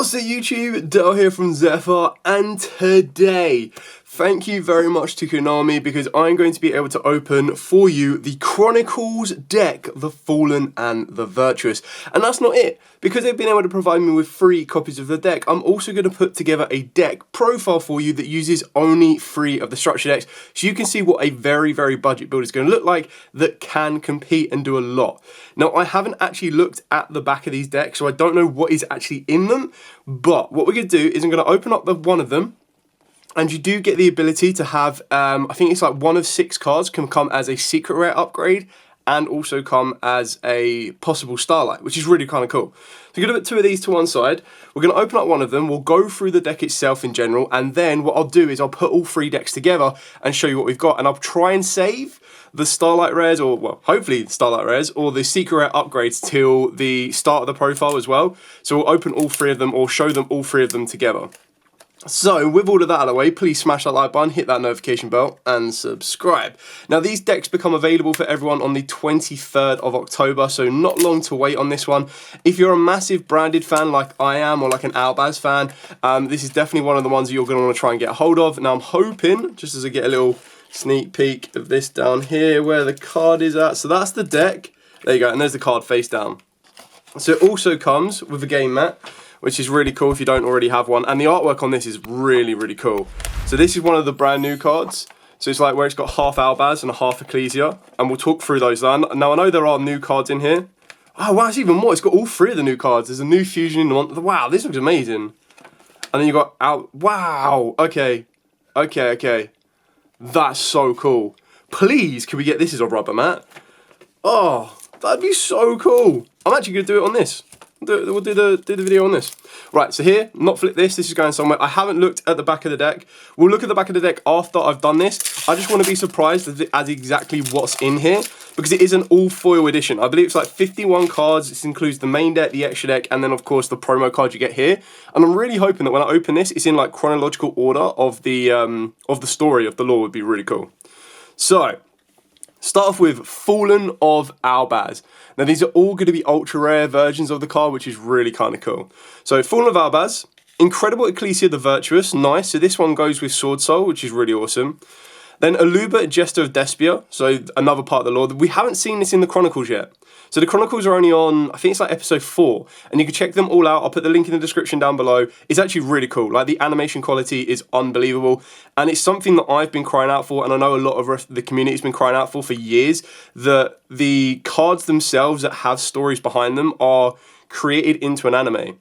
What's up YouTube, Dale here from Zephyr, and today, thank you very much to Konami because I'm going to be able to open for you the Chronicles deck, the Fallen and the Virtuous. And that's not it, because they've been able to provide me with 3 copies of the deck, I'm also going to put together a deck profile for you that uses only 3 of the structure decks, so you can see what a very budget build is going to look like that can compete and do a lot. Now, I haven't actually looked at the back of these decks, so I don't know what is actually in them. But what we're going to do is I'm going to open up one of them, and you do get the ability to have, I think it's like 1 of 6 cards can come as a secret rare upgrade and also come as a possible starlight, which is really kind of cool. So we're going to put 2 of these to one side. We're going to open up one of them. We'll go through the deck itself in general, and then what I'll do is I'll put all 3 decks together and show you what we've got, and I'll try and save the starlight rares, or well, hopefully the starlight rares, or the secret rare upgrades till the start of the profile as well. So we'll open all 3 of them, or show them all 3 of them together. So, with all of that out of the way, please smash that like button, hit that notification bell, and subscribe. Now, these decks become available for everyone on the 23rd of October, so not long to wait on this one. If you're a massive branded fan like I am, or like an Albaz fan, this is definitely one of the ones that you're going to want to try and get a hold of. Now, I'm hoping, just as I get a little sneak peek of this down here, where the card is at. So that's the deck. There you go, and there's the card face down. So it also comes with a game mat, which is really cool if you don't already have one. And the artwork on this is really cool. So this is one of the brand new cards. So it's like where it's got half Albaz and half Ecclesia. And we'll talk through those then. Now I know there are new cards in here. Oh wow, it's even more. It's got all 3 of the new cards. There's a new fusion in one. Wow, this looks amazing. And then you got out. Wow, okay. That's so cool. Please, can we get this as a rubber mat? Oh, that'd be so cool. I'm actually going to do it on this. We'll do the video on this. Right, so here, not flip this. This is going somewhere. I haven't looked at the back of the deck. We'll look at the back of the deck after I've done this. I just want to be surprised as exactly what's in here, because it is an all foil edition. I believe it's like 51 cards. This includes the main deck, the extra deck, and then of course the promo card you get here. And I'm really hoping that when I open this, it's in like chronological order of the story of the lore. Would be really cool. So, start off with Fallen of Albaz. Now these are all going to be ultra rare versions of the card, which is really kind of cool. So Fallen of Albaz, Incredible Ecclesia the Virtuous, nice. So this one goes with Sword Soul, which is really awesome. Then Aluba, Jester of Despia, so another part of the lore. We haven't seen this in the Chronicles yet. So the Chronicles are only on, I think it's like episode 4, and you can check them all out. I'll put the link in the description down below. It's actually really cool. Like, the animation quality is unbelievable, and it's something that I've been crying out for, and I know a lot of the community's been crying out for years, that the cards themselves that have stories behind them are created into an anime.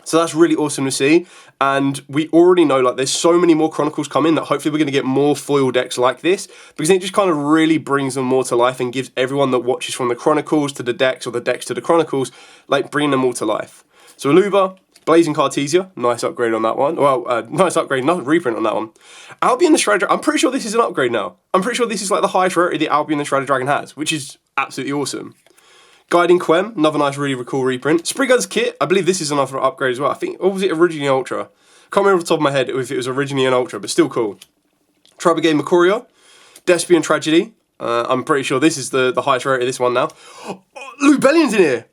So that's really awesome to see, and we already know like there's so many more Chronicles coming that hopefully we're going to get more foil decks like this, because it just kind of really brings them more to life and gives everyone that watches from the Chronicles to the decks or the decks to the Chronicles, like bringing them all to life. So Aluba, Blazing Cartesia, nice upgrade on that one. Well, nice upgrade, not reprint on that one. Albion the Shredder, I'm pretty sure this is an upgrade now. I'm pretty sure this is like the highest rarity that Albion the Shredder Dragon has, which is absolutely awesome. Guiding Quem, another nice, really cool reprint. Spriggan's Kit, I believe this is another upgrade as well. I think, or was it originally Ultra? Can't remember off the top of my head if it was originally an Ultra, but still cool. Tribagame Macoria, Despian Tragedy. I'm pretty sure this is the highest rarity of this one now. Oh, Lubellion's in here!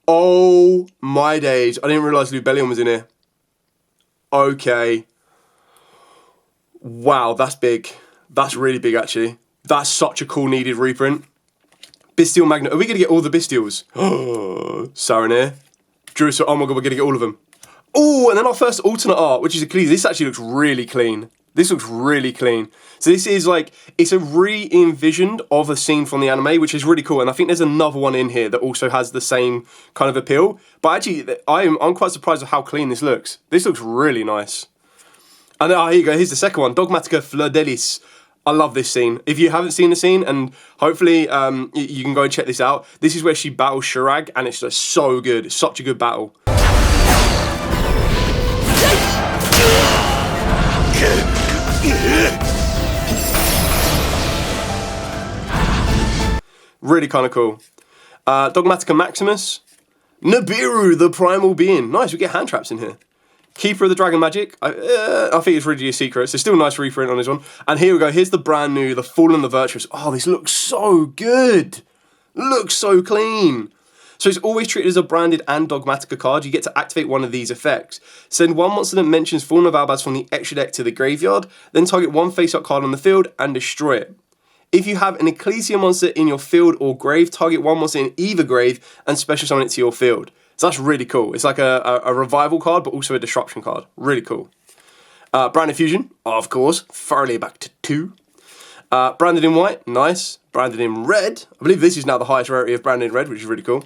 Oh my days, I didn't realise Lubellion was in here. Okay. Wow, that's big. That's really big actually. That's such a cool needed reprint. Bestial Magnet. Are we going to get all the Bestials? Oh, Saranir. Drusa. Oh my god, we're going to get all of them. Oh, and then our first alternate art, which is Ecclesia. This actually looks really clean. This looks really clean. So this is like, it's a re-envisioned of a scene from the anime, which is really cool. And I think there's another one in here that also has the same kind of appeal. But actually, I'm quite surprised at how clean this looks. This looks really nice. And here you go. Here's the second one. Dogmatica Fleur d'Elis. I love this scene. If you haven't seen the scene, and hopefully you can go and check this out, this is where she battles Shirag, and it's just so good. It's such a good battle. Really kind of cool. Dogmatica Maximus. Nibiru, the Primal Being. Nice, we get hand traps in here. Keeper of the Dragon Magic. I think it's originally a secret, so still a nice reprint on this one. And here we go. Here's the brand new, the Fallen and the Virtuous. Oh, this looks so good. Looks so clean. So it's always treated as a branded and Dogmatica card. You get to activate one of these effects. Send one monster that mentions Fallen of Albaz from the extra deck to the graveyard, then target one face-up card on the field and destroy it. If you have an Ecclesia monster in your field or grave, target one monster in either grave and special summon it to your field. So that's really cool. It's like a revival card, but also a disruption card. Really cool. Branded Fusion, of course. Thoroughly back to 2. Branded in white, nice. Branded in red. I believe this is now the highest rarity of branded in red, which is really cool.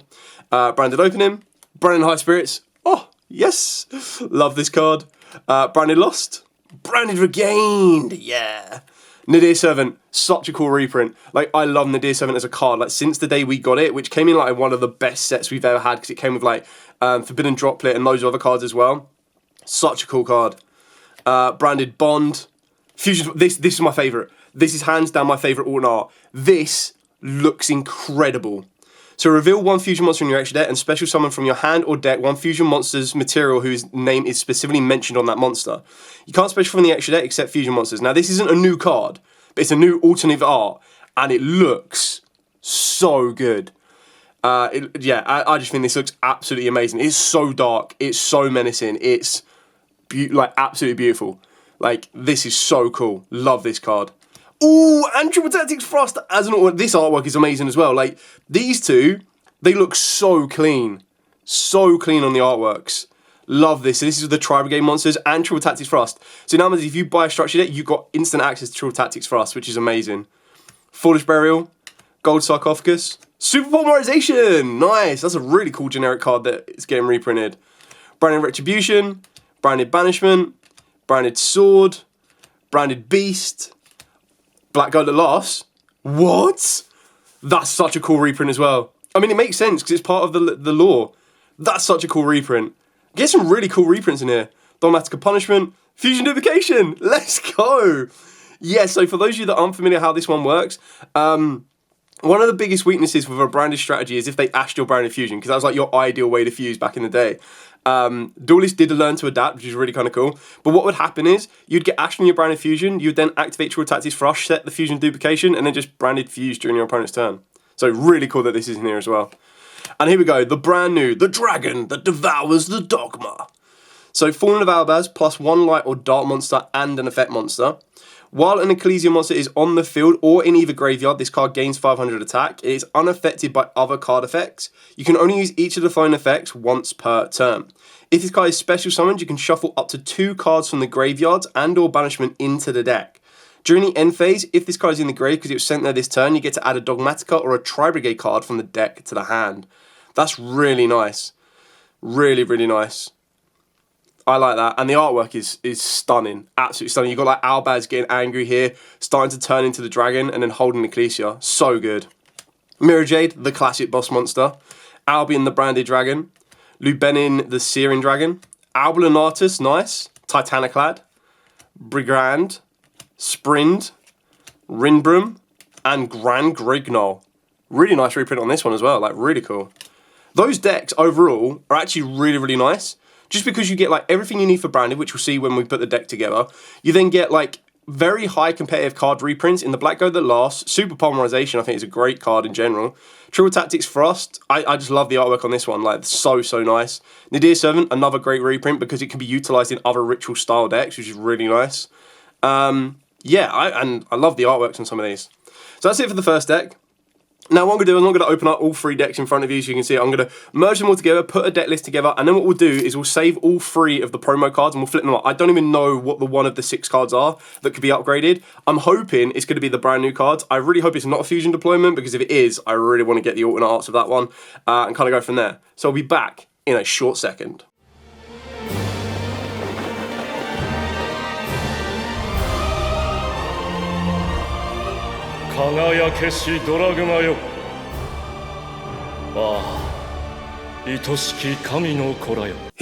Branded Opening. Branded High Spirits. Oh, yes. Love this card. Branded Lost. Branded Regained. Yeah. Nadir Servant, such a cool reprint. Like, I love Nadir Servant as a card. Like, since the day we got it, which came in like one of the best sets we've ever had, because it came with like Forbidden Droplet and loads of other cards as well. Such a cool card. Branded Bond. Fusion. This is my favourite. This is hands down my favourite alt art. This looks incredible. So reveal one fusion monster in your extra deck and special summon from your hand or deck one fusion monster's material whose name is specifically mentioned on that monster. You can't special from the extra deck except fusion monsters. Now this isn't a new card, but it's a new alternative art and it looks so good. I just think this looks absolutely amazing. It's so dark, it's so menacing, it's like absolutely beautiful. Like, this is so cool. Love this card. Ooh, and Triple Tactics Frost as an artwork. This artwork is amazing as well. Like, these two, they look so clean. So clean on the artworks. Love this. So this is the Tri-Brigade monsters and Triple Tactics Frost. So now if you buy a structure deck, you've got instant access to Triple Tactics Frost, which is amazing. Foolish Burial, Gold Sarcophagus, Super Polymerization. Nice. That's a really cool generic card that is getting reprinted. Branded Retribution, Branded Banishment, Branded Sword, Branded Beast, Black Gold at Last. What? That's such a cool reprint as well. I mean, it makes sense because it's part of the lore. That's such a cool reprint. Get some really cool reprints in here. Dogmatica Punishment, Fusion Duplication. Let's go. Yeah, so for those of you that aren't familiar how this one works, one of the biggest weaknesses with a branded strategy is if they ashed your branded fusion, because that was like your ideal way to fuse back in the day. Duelist did learn to adapt, which is really kind of cool. But what would happen is, you'd get ashed on your branded fusion, you'd then activate Triple Tactics Frost, set the fusion duplication, and then just branded fuse during your opponent's turn. So really cool that this is in here as well. And here we go, the brand new, the dragon that devours the dogma. So Fallen of Albaz, plus 1 light or dark monster and an effect monster. While an Ecclesia monster is on the field or in either graveyard, this card gains 500 attack. It is unaffected by other card effects. You can only use each of the following effects once per turn. If this card is special summoned, you can shuffle up to 2 cards from the graveyards and or banishment into the deck. During the end phase, if this card is in the grave because it was sent there this turn, you get to add a Dogmatica or a Tri-Brigade card from the deck to the hand. That's really nice. Really, really nice. I like that, and the artwork is stunning, absolutely stunning. You've got like Albaz getting angry here, starting to turn into the dragon, and then holding Ecclesia. So good. Mirror Jade, the classic boss monster. Albion, the branded dragon. Lubenin, the Searing dragon. Albulanatus, nice. Titaniclad. Brigand. Sprind. Rinbrum. And Grand Grignol. Really nice reprint on this one as well, like really cool. Those decks overall are actually really, really nice. Just because you get like everything you need for branded, which we'll see when we put the deck together. You then get like very high competitive card reprints in the Black Gold that lasts. Super Polymerization, I think, is a great card in general. Triple Tactics Frost, I just love the artwork on this one. Like, so nice. Nadir Servant, another great reprint because it can be utilized in other ritual style decks, which is really nice. Yeah, I love the artworks on some of these. So that's it for the first deck. Now what I'm going to do is I'm going to open up all 3 decks in front of you so you can see it. I'm going to merge them all together, put a deck list together, and then what we'll do is we'll save all 3 of the promo cards and we'll flip them up. I don't even know what the one of the 6 cards are that could be upgraded. I'm hoping it's going to be the brand new cards. I really hope it's not a fusion deployment, because if it is, I really want to get the alternate arts of that one and kind of go from there. So I'll be back in a short second.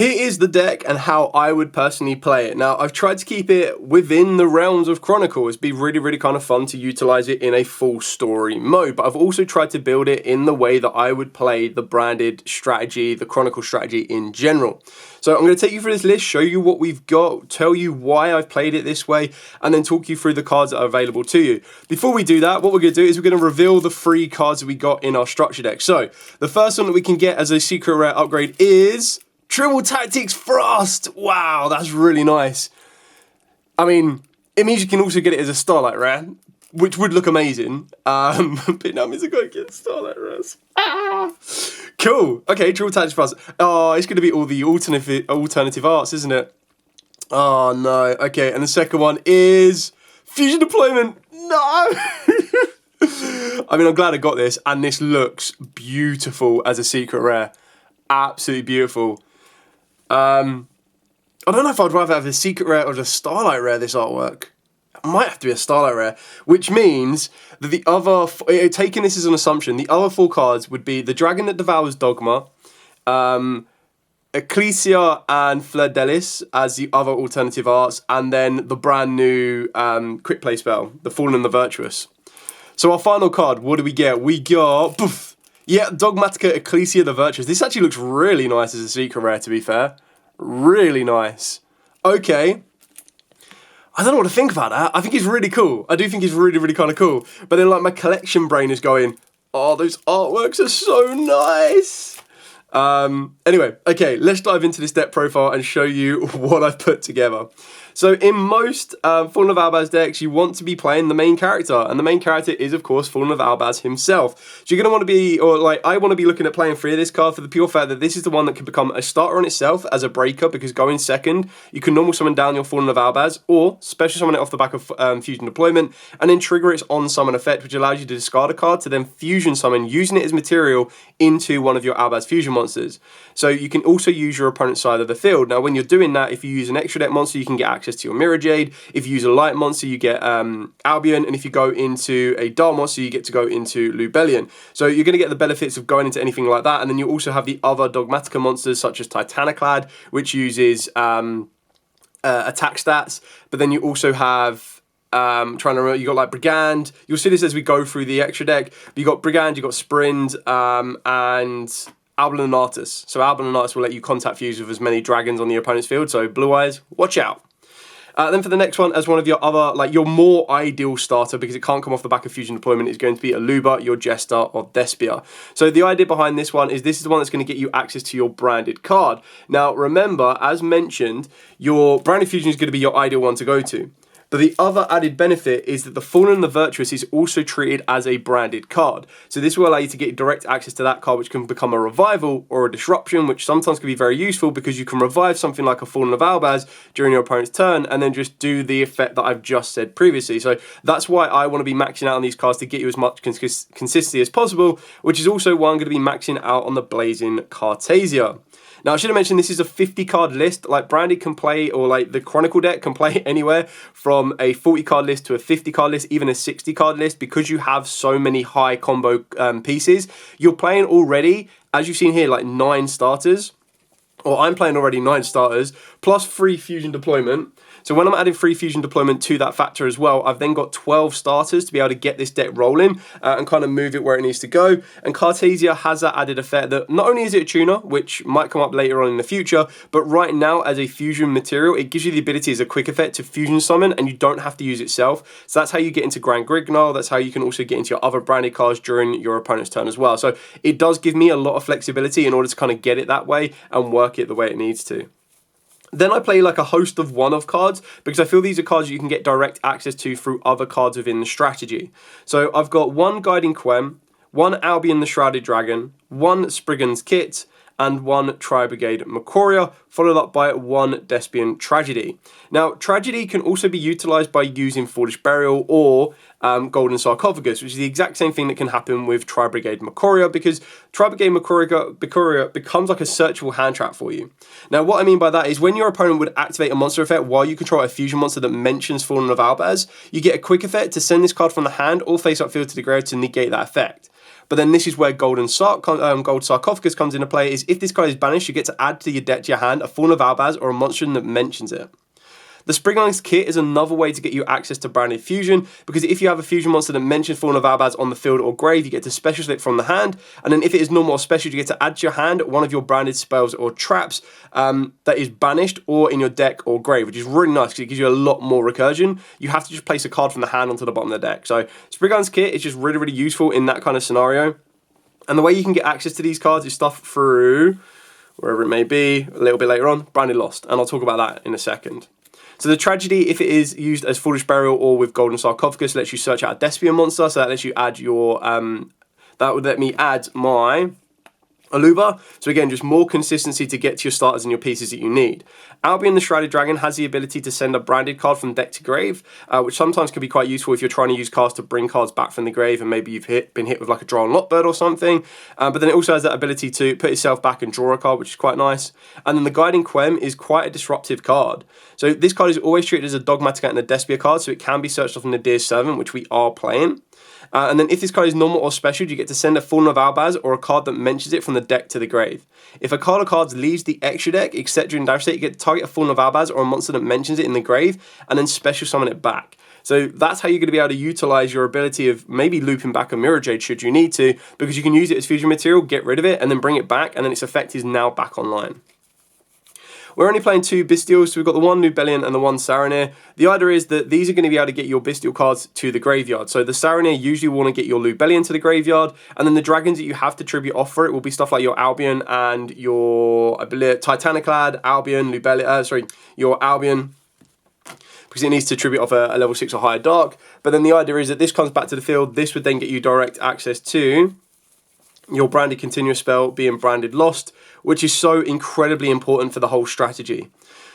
Here is the deck and how I would personally play it. Now, I've tried to keep it within the realms of Chronicles. It'd be really, really kind of fun to utilize it in a full story mode, but I've also tried to build it in the way that I would play the branded strategy, the Chronicle strategy in general. So I'm going to take you through this list, show you what we've got, tell you why I've played it this way, and then talk you through the cards that are available to you. Before we do that, what we're going to do is we're going to reveal the 3 cards that we got in our structure deck. So the first one that we can get as a secret rare upgrade is Triple Tactics Frost. Wow, that's really nice. I mean, it means you can also get it as a Starlight Rare, which would look amazing. But now means I gotta get Starlight Rares. Cool. Okay, Triple Tactics Frost. Oh, it's gonna be all the alternative arts, isn't it? Oh no. Okay, and the second one is Fusion Deployment. No. I mean, I'm glad I got this, and this looks beautiful as a secret rare. Absolutely beautiful. I don't know if I'd rather have a secret rare or a Starlight Rare, this artwork. It might have to be a Starlight Rare, which means that the other, taking this as an assumption, the other 4 cards would be the Dragon that Devours Dogma, Ecclesia and Fleur-Delis as the other alternative arts, and then the brand new quick play spell, the Fallen and the Virtuous. So our final card, what do we get? We got, poof, yeah, Dogmatica Ecclesia the Virtuous. This actually looks really nice as a secret rare, to be fair. Really nice. Okay. I don't know what to think about that. I think it's really cool. I do think it's really, really kind of cool. But then, like, my collection brain is going, oh, those artworks are so nice. Anyway, okay, let's dive into this deck profile and show you what I've put together. So in most Fallen of Albaz decks, you want to be playing the main character, and the main character is, of course, Fallen of Albaz himself. So you're going to want to be, or like, I want to be looking at playing 3 of this card for the pure fact that this is the one that can become a starter on itself as a breaker, because going second, you can normal summon down your Fallen of Albaz, or special summon it off the back of Fusion Deployment, and then trigger its on-summon effect, which allows you to discard a card to then fusion summon, using it as material into one of your Albaz fusion monsters. So you can also use your opponent's side of the field. Now, when you're doing that, if you use an extra deck monster, you can get access to your Mirror Jade. If you use a light monster, you get Albion, and if you go into a dark monster, you get to go into Lubellion. So you're going to get the benefits of going into anything like that, and then you also have the other Dogmatica monsters, such as Titaniclad, which uses attack stats, but then you also have trying to remember, you got like Brigand. You'll see this as we go through the extra deck. But you got Brigand, you got Sprint, and Albin and Artus. So Albin and Artus will let you contact fuse with as many dragons on the opponent's field. So Blue Eyes, watch out. Then for the next one, as one of your other, like your more ideal starter, because it can't come off the back of Fusion Deployment, is going to be Aluba, your Jester, or Despia. So the idea behind this one is this is the one that's going to get you access to your branded card. Now remember, as mentioned, your branded fusion is going to be your ideal one to go to. But the other added benefit is that the Fallen and the Virtuous is also treated as a branded card. So this will allow you to get direct access to that card, which can become a revival or a disruption, which sometimes can be very useful because you can revive something like a Fallen of Albaz during your opponent's turn and then just do the effect that I've just said previously. So that's why I want to be maxing out on these cards to get you as much consistency as possible, which is also why I'm going to be maxing out on the Blazing Cartasia. Now, I should have mentioned this is a 50 card list. Like Branded can play, or like the Chronicle deck can play anywhere from a 40 card list to a 50 card list, even a 60 card list, because you have so many high combo pieces. You're playing already, as you've seen here, like 9 starters. Or I'm playing already 9 starters, plus 3 Fusion Deployment. So when I'm adding 3 Fusion Deployment to that factor as well, I've then got 12 starters to be able to get this deck rolling and kind of move it where it needs to go. And Cartasia has that added effect that not only is it a tuner, which might come up later on in the future, but right now as a fusion material, it gives you the ability as a quick effect to fusion summon, and you don't have to use itself. So that's how you get into Grand Grignal. That's how you can also get into your other branded cards during your opponent's turn as well. So it does give me a lot of flexibility in order to kind of get it that way and work it the way it needs to. Then I play like a host of one-of cards because I feel these are cards you can get direct access to through other cards within the strategy. So I've got 1 Guiding Quem, 1 Albion the Shrouded Dragon, 1 Spriggan's Kit, and 1 Tri-Brigade Macoria, followed up by 1 Despian Tragedy. Now, Tragedy can also be utilised by using Foolish Burial or Golden Sarcophagus, which is the exact same thing that can happen with Tri-Brigade Macoria, because Tri-Brigade Macoria becomes like a searchable hand trap for you. Now, what I mean by that is when your opponent would activate a monster effect while you control a fusion monster that mentions Fallen of Albaz, you get a quick effect to send this card from the hand or face up field to the grave to negate that effect. But then this is where Gold Sarcophagus comes into play, is if this card is banished, you get to add to your deck to your hand a Fallen of Albaz or a monster that mentions it. The Spriggan's Kit is another way to get you access to branded fusion, because if you have a fusion monster that mentions Fallen of Albaz on the field or grave, you get to special select from the hand, and then if it is normal or special, you get to add to your hand one of your branded spells or traps that is banished or in your deck or grave, which is really nice because it gives you a lot more recursion. You have to just place a card from the hand onto the bottom of the deck. So Spriggan's Kit is just really, really useful in that kind of scenario. And the way you can get access to these cards is stuff through, wherever it may be, a little bit later on, Branded Lost, and I'll talk about that in a second. So the Tragedy, if it is used as Foolish Burial or with Golden Sarcophagus, lets you search out a Despian monster, so that lets you add your, that would let me add my Aluba. So again, just more consistency to get to your starters and your pieces that you need. Albion the Shrouded Dragon has the ability to send a branded card from deck to grave, which sometimes can be quite useful if you're trying to use cards to bring cards back from the grave and maybe you've been hit with like a Draw and Lot Bird or something. But then it also has that ability to put itself back and draw a card, which is quite nice. And then the Guiding Quem is quite a disruptive card. So this card is always treated as a Dogmatic and a Despia card, so it can be searched off in the Nadire's Servant, which we are playing. And then if this card is normal or special, you get to send a Fallen of Albaz or a card that mentions it from the deck to the grave. If a card or cards leaves the extra deck, except during Dash State, you get to target a Fallen of Albaz or a monster that mentions it in the grave, and then special summon it back. So that's how you're going to be able to utilize your ability of maybe looping back a Mirror Jade should you need to, because you can use it as fusion material, get rid of it, and then bring it back, and then its effect is now back online. We're only playing 2 Bystials, so we've got the one Nubelian and the one Saronir. The idea is that these are going to be able to get your Bystial cards to the graveyard. So the Saronir usually want to get your Nubelian to the graveyard, and then the dragons that you have to tribute off for it will be stuff like your Albion and your, I believe, Titaniclad, Albion, your Albion, because it needs to tribute off a level 6 or higher Dark. But then the idea is that this comes back to the field. This would then get you direct access to your branded continuous spell being Branded Lost, which is so incredibly important for the whole strategy.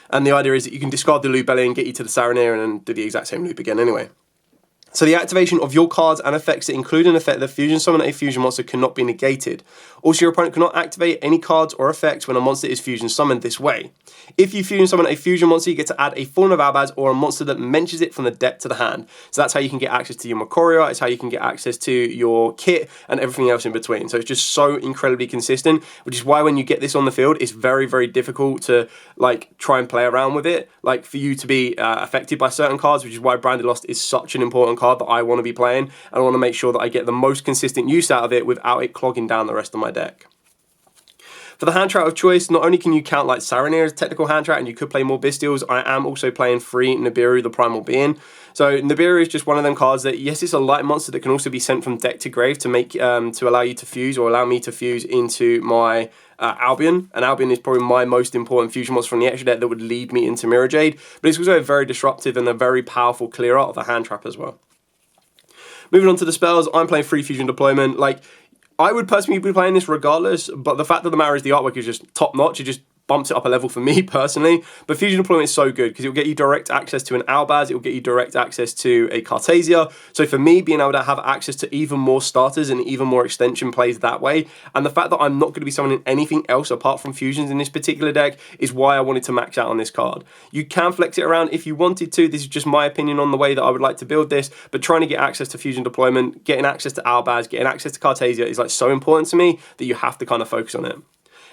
And the idea is that you can discard the Nubelian, get you to the Saronir, and then do the exact same loop again anyway. So the activation of your cards and effects that include an effect that fusion summon a fusion monster cannot be negated. Also, your opponent cannot activate any cards or effects when a monster is fusion summoned this way. If you fusion summon a fusion monster, you get to add a Fallen of Albaz or a monster that mentions it from the deck to the hand. So that's how you can get access to your Makoria, it's how you can get access to your kit and everything else in between. So it's just so incredibly consistent, which is why when you get this on the field, it's very, very difficult to like try and play around with it, like for you to be affected by certain cards, which is why Branded Lost is such an important card that I want to be playing, and I want to make sure that I get the most consistent use out of it without it clogging down the rest of my deck. For the hand trap of choice, not only can you count like Saronir as a technical hand trap and you could play more Bystials, I am also playing 3 Nibiru, the Primal Being. So Nibiru is just one of them cards that, yes, it's a light monster that can also be sent from deck to grave to make to allow you to fuse or allow me to fuse into my Albion. And Albion is probably my most important fusion monster from the extra deck that would lead me into Mirror Jade. But it's also a very disruptive and a very powerful clear out of the hand trap as well. Moving on to the spells, I'm playing Free Fusion Deployment. Like, I would personally be playing this regardless, but the fact of the matter is the artwork is just top notch. It just bumps it up a level for me personally. But Fusion Deployment is so good because it will get you direct access to an Albaz, it will get you direct access to a Cartasia. So for me, being able to have access to even more starters and even more extension plays that way, and the fact that I'm not going to be summoning anything else apart from fusions in this particular deck is why I wanted to max out on this card. You can flex it around if you wanted to. This is just my opinion on the way that I would like to build this, but trying to get access to Fusion Deployment, getting access to Albaz, getting access to Cartasia is like so important to me that you have to kind of focus on it.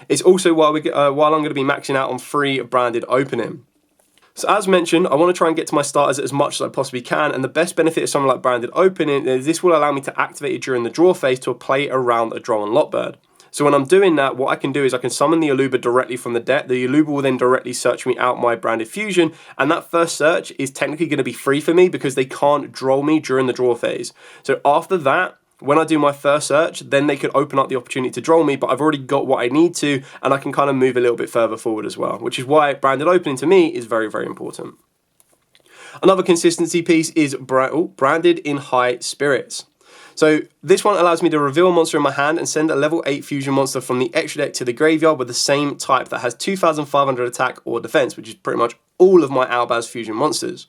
It's also while I'm going to be maxing out on 3 branded opening. So as mentioned, I want to try and get to my starters as much as I possibly can, and the best benefit of something like branded opening is this will allow me to activate it during the draw phase to play around a Draw and Lot Bird. So when I'm doing that, what I can do is I can summon the Aluba directly from the deck. The Aluba will then directly search me out my branded fusion, and that first search is technically going to be free for me because they can't draw me during the draw phase. So after that, when I do my first search, then they could open up the opportunity to draw me, but I've already got what I need to, and I can kind of move a little bit further forward as well, which is why branded opening to me is very, very important. Another consistency piece is branded in high spirits. So this one allows me to reveal a monster in my hand and send a level 8 fusion monster from the extra deck to the graveyard with the same type that has 2,500 attack or defense, which is pretty much all of my Albaz fusion monsters.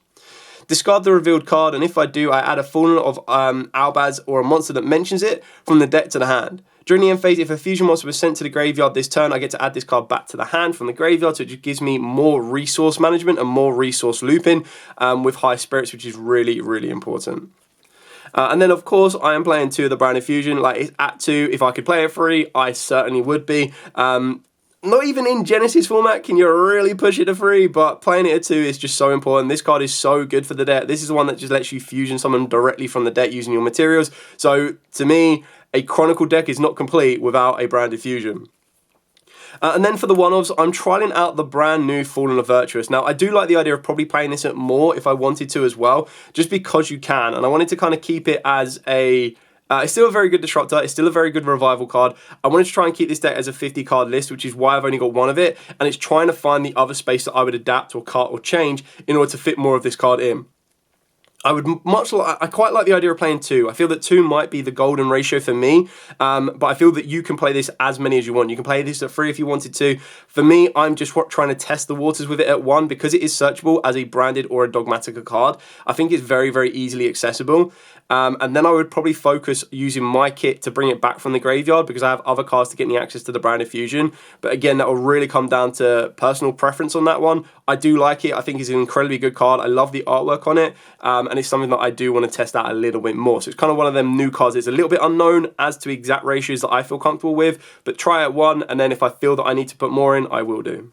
Discard the revealed card, and if I do, I add a Fallen of Albaz or a monster that mentions it from the deck to the hand. During the end phase, if a fusion monster was sent to the graveyard this turn, I get to add this card back to the hand from the graveyard, so it just gives me more resource management and more resource looping with high spirits, which is really, really important. And then, of course, I am playing 2 of the Branded Fusion. Like, it's at 2. If I could play it free, I certainly would be. Not even in Genesis format can you really push it to 3, but playing it at 2 is just so important. This card is so good for the deck. This is the one that just lets you fusion summon directly from the deck using your materials. So, to me, a Chronicle deck is not complete without a Branded Fusion. And then for the one-offs, I'm trialing out the brand new Fallen of Virtuous. Now, I do like the idea of probably playing this at more if I wanted to as well, just because you can. And I wanted to kind of keep it as a... it's still a very good Disruptor. It's still a very good Revival card. I wanted to try and keep this deck as a 50-card list, which is why I've only got one of it. And it's trying to find the other space that I would adapt or cut or change in order to fit more of this card in. I quite like the idea of playing 2. I feel that 2 might be the golden ratio for me, but I feel that you can play this as many as you want. You can play this at 3 if you wanted to. For me, I'm just trying to test the waters with it at 1 because it is searchable as a branded or a Dogmatica card. I think it's very, very easily accessible. And then I would probably focus using my kit to bring it back from the graveyard because I have other cards to get me access to the Branded Fusion. But again, that will really come down to personal preference on that one. I do like it. I think it's an incredibly good card. I love the artwork on it. And it's something that I do want to test out a little bit more. So it's kind of one of them new cards. It's a little bit unknown as to exact ratios that I feel comfortable with. But try it 1, and then if I feel that I need to put more in, I will do.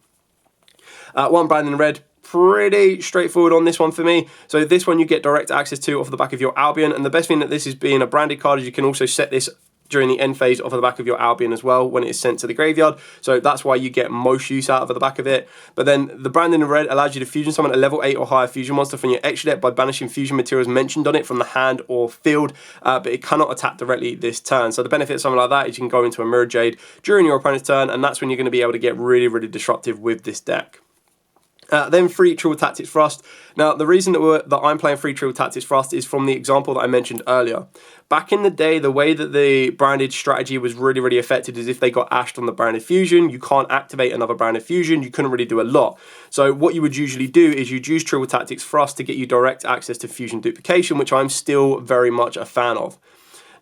1 brand in red. Pretty straightforward on this one for me. So this one you get direct access to off the back of your Albion, and the best thing that this is being a branded card is you can also set this during the end phase off of the back of your Albion as well when it is sent to the graveyard. So that's why you get most use out of the back of it. But then the branding in red allows you to fusion summon a level 8 or higher fusion monster from your extra deck by banishing fusion materials mentioned on it from the hand or field, but it cannot attack directly this turn. So the benefit of something like that is you can go into a Mirror Jade during your opponent's turn, and that's when you're going to be able to get really, really disruptive with this deck. Then free Trill Tactics Thrust. Now, the reason that I'm playing free Trill Tactics Thrust is from the example that I mentioned earlier. Back in the day, the way that the branded strategy was really, really affected is if they got ashed on the branded fusion, you can't activate another branded fusion, you couldn't really do a lot. So what you would usually do is you'd use Trill Tactics Thrust to get you direct access to fusion duplication, which I'm still very much a fan of.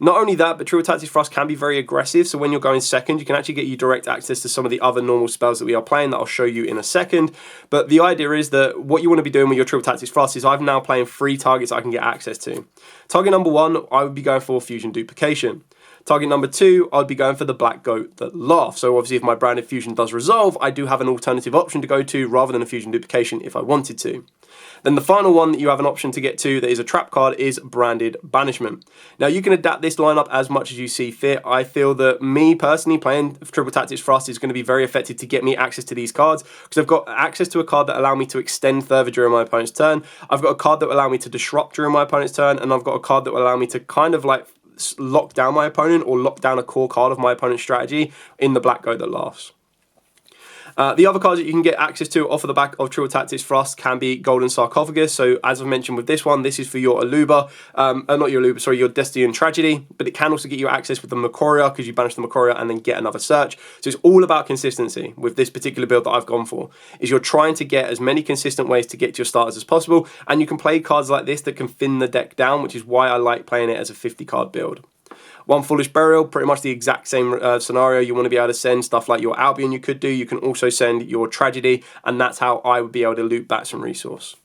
Not only that, but Trill Tactics Thrust can be very aggressive, so when you're going second, you can actually get you direct access to some of the other normal spells that we are playing that I'll show you in a second. But the idea is that what you want to be doing with your Trill Tactics Thrust is I'm now playing 3 targets I can get access to. Target number 1, I would be going for Fusion Duplication. Target number 2, I'd be going for the Black Goat that laughs. So obviously if my branded fusion does resolve, I do have an alternative option to go to rather than a Fusion Duplication if I wanted to. Then the final one that you have an option to get to that is a trap card is Branded Banishment. Now you can adapt this lineup as much as you see fit. I feel that me personally playing Triple Tactics Thrust is going to be very effective to get me access to these cards because I've got access to a card that allow me to extend further during my opponent's turn. I've got a card that will allow me to disrupt during my opponent's turn, and I've got a card that will allow me to kind of like lock down my opponent or lock down a core card of my opponent's strategy in the Black Goat that laughs. The other cards that you can get access to off of the back of Trill Tactics Thrust can be Golden Sarcophagus. So as I've mentioned with this one, this is for your Aluba, not your Aluba, sorry, your Destiny and Tragedy, but it can also get you access with the Macoria because you banish the Macoria and then get another search. So it's all about consistency with this particular build that I've gone for, is you're trying to get as many consistent ways to get to your starters as possible, and you can play cards like this that can thin the deck down, which is why I like playing it as a 50 card build. 1 Foolish Burial, pretty much the exact same scenario. You want to be able to send stuff like your Albion you could do. You can also send your Tragedy, and that's how I would be able to loot back some resource.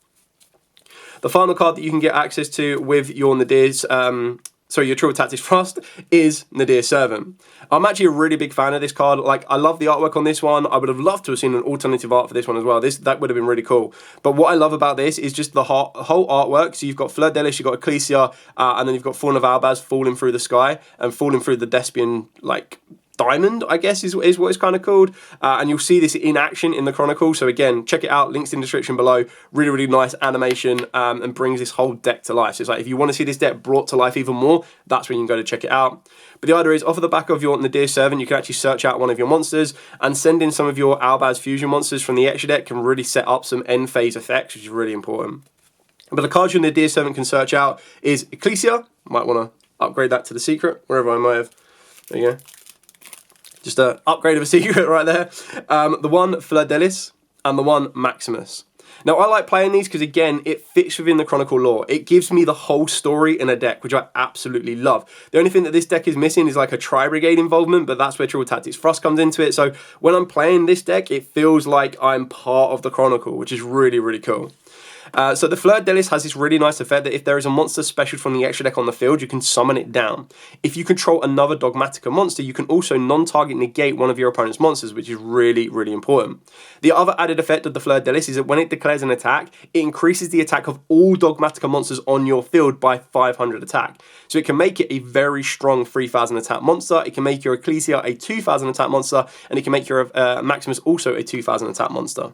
The final card that you can get access to with your Nadir's, your Trill Tactics Thrust is Nadir's Servant. I'm actually a really big fan of this card. Like, I love the artwork on this one. I would have loved to have seen an alternative art for this one as well. That would have been really cool. But what I love about this is just the whole artwork. So you've got Fleur Delis, you've got Ecclesia, and then you've got Fallen of Albaz falling through the sky and falling through the Despian, like, diamond, I guess is what it's kind of called, and you'll see this in action in the Chronicles. So again, check it out, links in the description below. Really, really nice animation, and brings this whole deck to life. So it's like, if you want to see this deck brought to life even more, that's when you can go to check it out. But the idea is, off of the back of your Nadir Servant, you can actually search out one of your monsters, and send in some of your Albaz fusion monsters from the extra deck can really set up some end phase effects, which is really important. But the cards your Nadir Servant can search out is Ecclesia. Might want to upgrade that to the secret, wherever I might have. There you go. Just an upgrade of a secret right there. The one Fleur Delis and the one Maximus. Now, I like playing these because, again, it fits within the Chronicle lore. It gives me the whole story in a deck, which I absolutely love. The only thing that this deck is missing is like a Tri-Brigade involvement, but that's where Trill Tactics Thrust comes into it. So when I'm playing this deck, it feels like I'm part of the Chronicle, which is really, really cool. So the Fleur Delis has this really nice effect that if there is a monster special from the extra deck on the field, you can summon it down. If you control another Dogmatica monster, you can also non-target negate one of your opponent's monsters, which is really, really important. The other added effect of the Fleur Delis is that when it declares an attack, it increases the attack of all Dogmatica monsters on your field by 500 attack. So it can make it a very strong 3000 attack monster, it can make your Ecclesia a 2000 attack monster, and it can make your Maximus also a 2000 attack monster.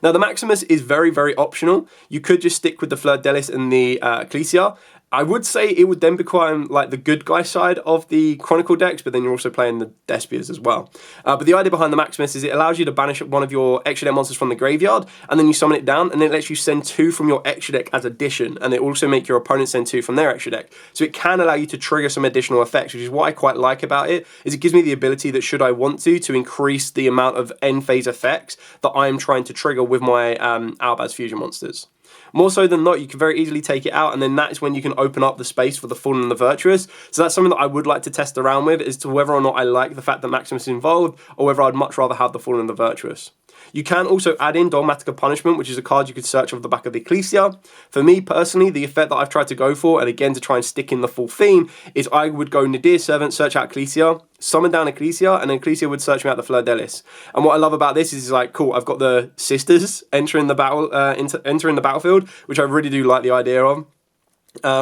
Now the Maximus is very, very optional. You could just stick with the Fleur Delis and the Ecclesia. I would say it would then become like the good guy side of the Chronicle decks, but then you're also playing the Despias as well. But the idea behind the Maximus is it allows you to banish one of your extra deck monsters from the graveyard, and then you summon it down, and then it lets you send 2 from your extra deck as addition, and it also make your opponent send 2 from their extra deck. So it can allow you to trigger some additional effects, which is what I quite like about it, is it gives me the ability that should I want to increase the amount of end phase effects that I'm trying to trigger with my Albaz fusion monsters. More so than not, you can very easily take it out, and then that is when you can open up the space for the Fallen and the Virtuous. So that's something that I would like to test around with, as to whether or not I like the fact that Maximus is involved, or whether I'd much rather have the Fallen and the Virtuous. You can also add in Dogmatica Punishment, which is a card you could search off the back of the Ecclesia. For me personally, the effect that I've tried to go for, and again to try and stick in the full theme, is I would go Nadir Servant, search out Ecclesia, summon down Ecclesia, and then Ecclesia would search me out the Fleur Delis. And what I love about this is like, cool, I've got the sisters entering the battle, entering the battlefield, which I really do like the idea of,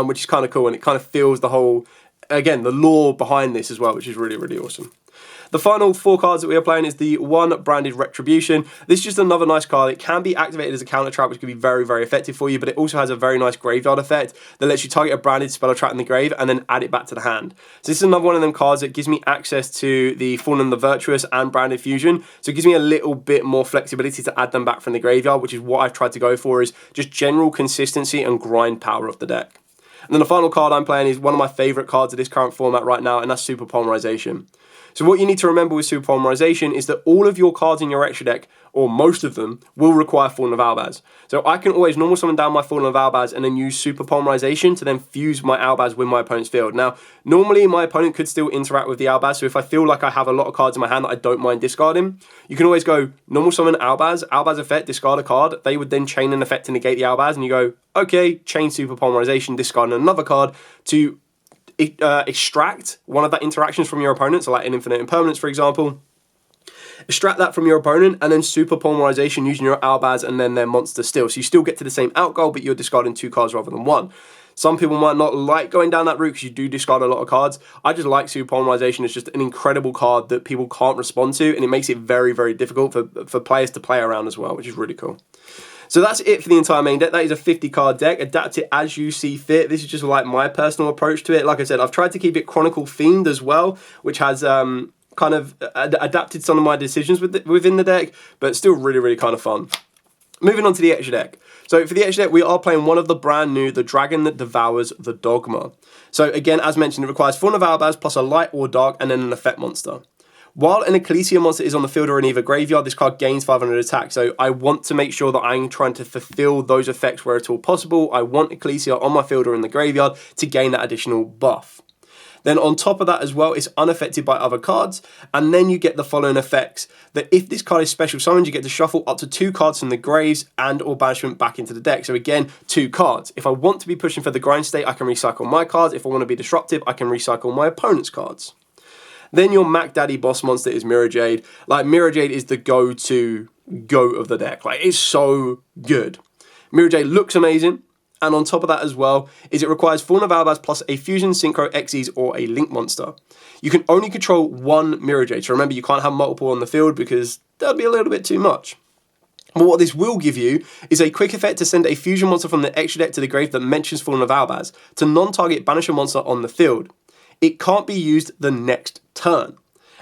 which is kind of cool, and it kind of feels the whole, again, the lore behind this as well, which is really, really awesome. The final 4 cards that we are playing is the 1 Branded Retribution. This is just another nice card. It can be activated as a counter trap, which can be very, very effective for you, but it also has a very nice graveyard effect that lets you target a branded spell or trap in the grave and then add it back to the hand. So this is another one of them cards that gives me access to the Fallen and the Virtuous and Branded Fusion. So it gives me a little bit more flexibility to add them back from the graveyard, which is what I've tried to go for, is just general consistency and grind power of the deck. And then the final card I'm playing is one of my favourite cards of this current format right now, and that's Super Polymerization. So what you need to remember with Super Polymerization is that all of your cards in your extra deck, or most of them, will require Fallen of Albaz. So I can always normal summon down my Fallen of Albaz and then use Super Polymerization to then fuse my Albaz with my opponent's field. Now, normally my opponent could still interact with the Albaz, so if I feel like I have a lot of cards in my hand that I don't mind discarding, you can always go normal summon Albaz, Albaz effect, discard a card. They would then chain an effect to negate the Albaz, and you go, okay, chain Super Polymerization, discard another card to extract one of that interactions from your opponent, so like an Infinite Impermanence, for example. Extract that from your opponent, and then Super Polymerization using your Albaz and then their monster still. So you still get to the same outgoal, but you're discarding 2 cards rather than 1. Some people might not like going down that route because you do discard a lot of cards. I just like Super Polymerization. It's just an incredible card that people can't respond to, and it makes it very, very difficult for players to play around as well, which is really cool. So that's it for the entire main deck. That is a 50 card deck. Adapt it as you see fit. This is just like my personal approach to it. Like I said, I've tried to keep it Chronicle themed as well, which has kind of adapted some of my decisions within the deck, but still really, really kind of fun. Moving on to the extra deck. So for the extra deck, we are playing one of the brand new, the Dragon that Devours the Dogma. So again, as mentioned, it requires Fallen of Albaz plus a light or dark and then an effect monster. While an Ecclesia monster is on the field or in either graveyard, this card gains 500 attack. So I want to make sure that I'm trying to fulfill those effects where at all possible. I want Ecclesia on my field or in the graveyard to gain that additional buff. Then on top of that as well, it's unaffected by other cards. And then you get the following effects. That if this card is special summoned, you get to shuffle up to 2 cards from the graves and or banishment back into the deck. So again, 2 cards. If I want to be pushing for the grind state, I can recycle my cards. If I want to be disruptive, I can recycle my opponent's cards. Then your Mac Daddy boss monster is Mirror Jade. Like, Mirror Jade is the go-to goat of the deck. Like, it's so good. Mirror Jade looks amazing. And on top of that as well, is it requires Fallen of Albaz plus a Fusion, Synchro, Xyz, or a Link monster. You can only control 1 Mirror Jade. So remember, you can't have multiple on the field because that would be a little bit too much. But what this will give you is a quick effect to send a Fusion monster from the extra deck to the grave that mentions Fallen of Albaz to non-target banish a monster on the field. It can't be used the next turn.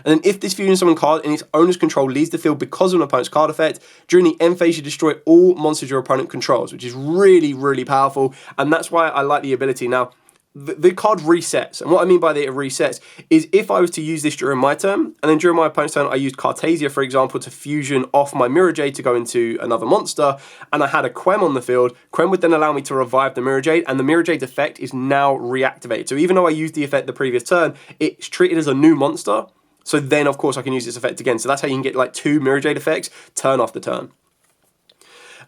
And then if this Fusion Summon card in its owner's control leaves the field because of an opponent's card effect, during the end phase you destroy all monsters your opponent controls, which is really, really powerful. And that's why I like the ability. Now, the card resets. And what I mean by that it resets is if I was to use this during my turn, and then during my opponent's turn I used Cartasia, for example, to fusion off my Mirror Jade to go into another monster, and I had a Quem on the field, Quem would then allow me to revive the Mirror Jade, and the Mirror Jade effect is now reactivated. So even though I used the effect the previous turn, it's treated as a new monster. So then, of course, I can use this effect again. So that's how you can get like 2 Mirror Jade effects turn after turn.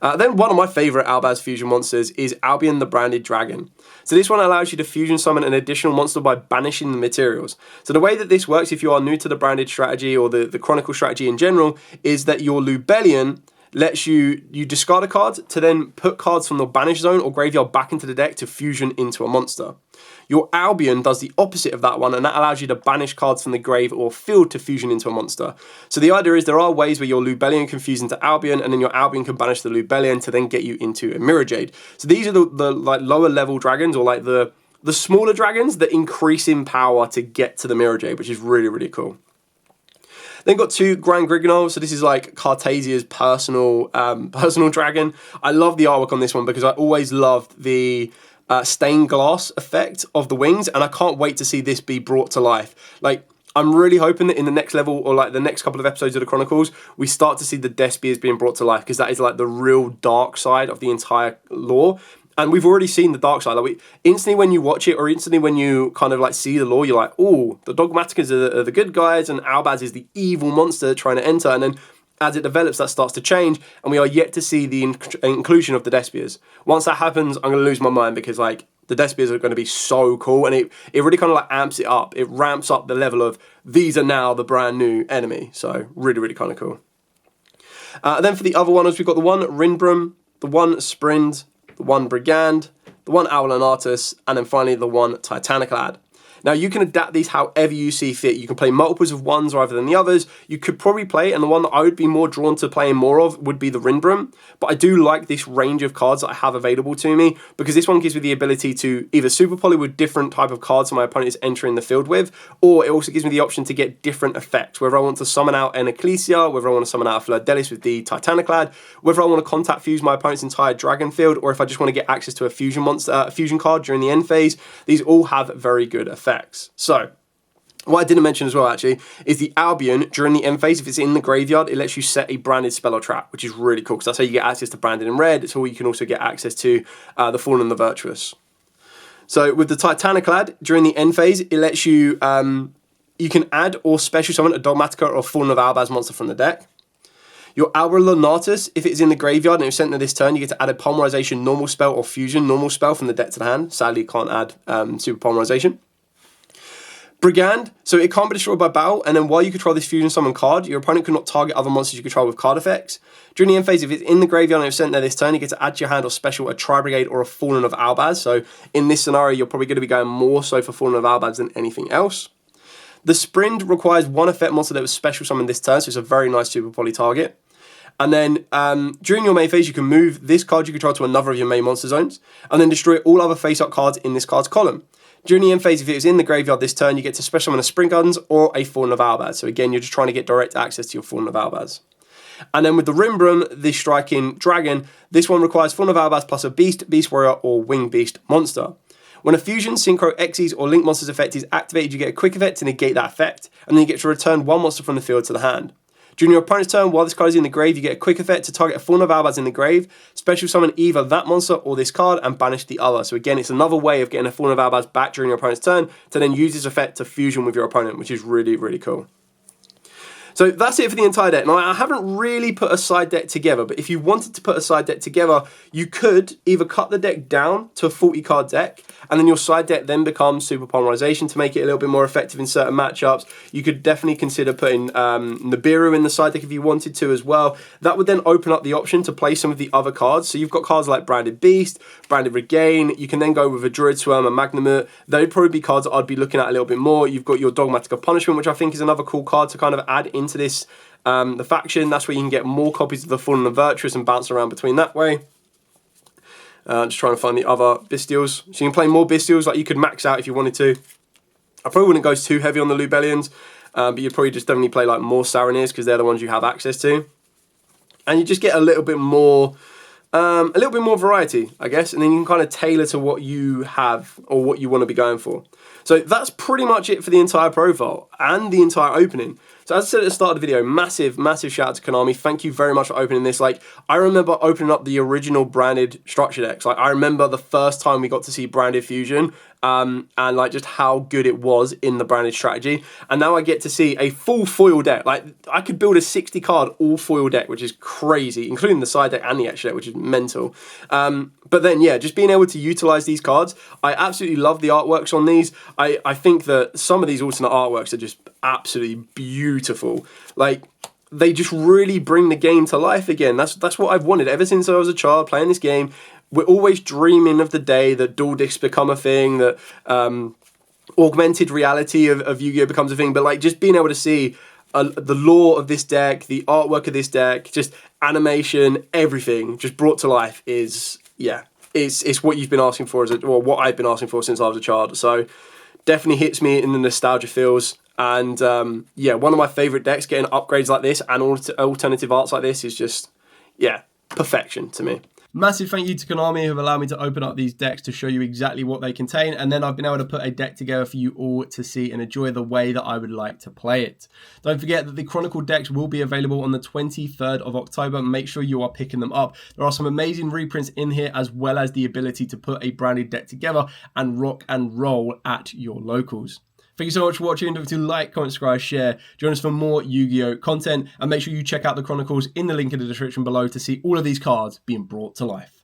Then one of my favourite Albaz fusion monsters is Albion the Branded Dragon. So this one allows you to fusion summon an additional monster by banishing the materials. So the way that this works, if you are new to the branded strategy or the Chronicle strategy in general, is that your Lubellion lets you discard a card to then put cards from the banish zone or graveyard back into the deck to fusion into a monster. Your Albion does the opposite of that one, and that allows you to banish cards from the grave or field to fusion into a monster. So the idea is there are ways where your Lubellion can fuse into Albion, and then your Albion can banish the Lubellion to then get you into a Mirror Jade. So these are the like lower level dragons, or like the smaller dragons that increase in power to get to the Mirror Jade, which is really, really cool. Then got 2 Grand Grignol, so this is like Cartesia's personal dragon. I love the artwork on this one because I always loved the stained glass effect of the wings, and I can't wait to see this be brought to life. Like, I'm really hoping that in the next level, or like the next couple of episodes of the Chronicles, we start to see the Despiers being brought to life, because that is like the real dark side of the entire lore. And we've already seen the dark side. Like instantly when you watch it, or instantly when you kind of like see the lore, you're like, oh, the Dogmaticas are the good guys, and Albaz is the evil monster trying to enter. And then as it develops, that starts to change, and we are yet to see the inclusion of the Despiers. Once that happens, I'm going to lose my mind, because like the Despiers are going to be so cool, and it really kind of like amps it up. It ramps up the level of these are now the brand new enemy. So really, really kind of cool. Then for the other ones, we've got the one Rinbrum, the one Sprind, the one Brigand, the one Owlanatus, and then finally the one Titaniclad. Now you can adapt these however you see fit. You can play multiples of ones rather than the others. You could probably play, and the one that I would be more drawn to playing more of would be the Rinbrum. But I do like this range of cards that I have available to me, because this one gives me the ability to either super poly with different type of cards that my opponent is entering the field with, or it also gives me the option to get different effects, whether I want to summon out an Ecclesia, whether I want to summon out a Fleur-Delis with the Titaniclad, whether I want to contact fuse my opponent's entire dragon field, or if I just want to get access to a fusion monster, a fusion card during the end phase. These all have very good effects. So, what I didn't mention as well, actually, is the Albion, during the end phase, if it's in the graveyard, it lets you set a branded spell or trap, which is really cool, because that's how you get access to branded in red. It's how you can also get access to the Fallen and the Virtuous. So, with the Titaniclad, during the end phase, it lets you, you can add or special summon a Dogmatica or Fallen of Albaz monster from the deck. Your Owlanatus, if it is in the graveyard and it was sent to this turn, you get to add a Polymerization normal spell or fusion normal spell from the deck to the hand. Sadly, you can't add Super Polymerization. Brigand, so it can't be destroyed by battle, and then while you control this fusion summon card, your opponent cannot target other monsters you control with card effects. During the end phase, if it's in the graveyard and it's sent there this turn, you get to add to your hand or special a Tri-Brigade or a Fallen of Albaz. So in this scenario, you're probably going to be going more so for Fallen of Albaz than anything else. The Sprind requires one effect monster that was special summoned this turn, so it's a very nice super poly target. And then during your main phase, you can move this card you control to another of your main monster zones, and then destroy all other face-up cards in this card's column. During the end phase, if it was in the graveyard this turn, you get to special summon a Spring Gardens or a Fallen of Albaz. So again, you're just trying to get direct access to your Fallen of Albaz. And then with the Rinbrum, the striking dragon, this one requires Fallen of Albaz plus a Beast, Beast Warrior, or Wing Beast monster. When a Fusion, Synchro, Xyz, or Link monster's effect is activated, you get a quick effect to negate that effect, and then you get to return one monster from the field to the hand. During your opponent's turn, while this card is in the grave, you get a quick effect to target a Fallen of Albaz in the grave, special summon either that monster or this card, and banish the other. So again, it's another way of getting a Fallen of Albaz back during your opponent's turn, to then use this effect to fusion with your opponent, which is really, really cool. So that's it for the entire deck. Now, I haven't really put a side deck together, but if you wanted to put a side deck together, you could either cut the deck down to a 40-card deck, and then your side deck then becomes Super Polymerization to make it a little bit more effective in certain matchups. You could definitely consider putting Nibiru in the side deck if you wanted to as well. That would then open up the option to play some of the other cards. So you've got cards like Branded Beast, Branded Regain. You can then go with a Druid Swarm and Magnamut. They'd probably be cards that I'd be looking at a little bit more. You've got your Dogmatica Punishment, which I think is another cool card to kind of add into this the faction. That's where you can get more copies of the Fallen and Virtuous and bounce around between that way. Just trying to find the other Bestials. So you can play more Bestials, like you could max out if you wanted to. I probably wouldn't go too heavy on the Lubellions, but you'd probably just definitely play like more Saranirs because they're the ones you have access to. And you just get a little bit more variety, I guess, and then you can kind of tailor to what you have or what you want to be going for. So that's pretty much it for the entire profile and the entire opening. So as I said at the start of the video, massive, massive shout out to Konami. Thank you very much for opening this. Like, I remember opening up the original branded structure decks. Like, I remember the first time we got to see branded fusion, and like just how good it was in the branded strategy. And now I get to see a full foil deck. Like I could build a 60 card all foil deck, which is crazy, including the side deck and the extra deck, which is mental. But then, yeah, just being able to utilize these cards, I absolutely love the artworks on these. I think that some of these alternate artworks are just absolutely beautiful. Like, they just really bring the game to life again. That's what I've wanted ever since I was a child playing this game. We're always dreaming of the day that dual discs become a thing, that augmented reality of Yu-Gi-Oh becomes a thing. But like just being able to see the lore of this deck, the artwork of this deck, just animation, everything just brought to life is, yeah, it's what you've been asking for, or what I've been asking for since I was a child. So definitely hits me in the nostalgia feels. And yeah, one of my favourite decks, getting upgrades like this and alternative arts like this is just, yeah, perfection to me. Massive thank you to Konami who have allowed me to open up these decks to show you exactly what they contain, and then I've been able to put a deck together for you all to see and enjoy the way that I would like to play it. Don't forget that the Chronicle decks will be available on the 23rd of October. Make sure you are picking them up. There are some amazing reprints in here, as well as the ability to put a branded deck together and rock and roll at your locals. Thank you so much for watching. Don't forget to like, comment, subscribe, share. Join us for more Yu-Gi-Oh content, and make sure you check out the Chronicles in the link in the description below to see all of these cards being brought to life.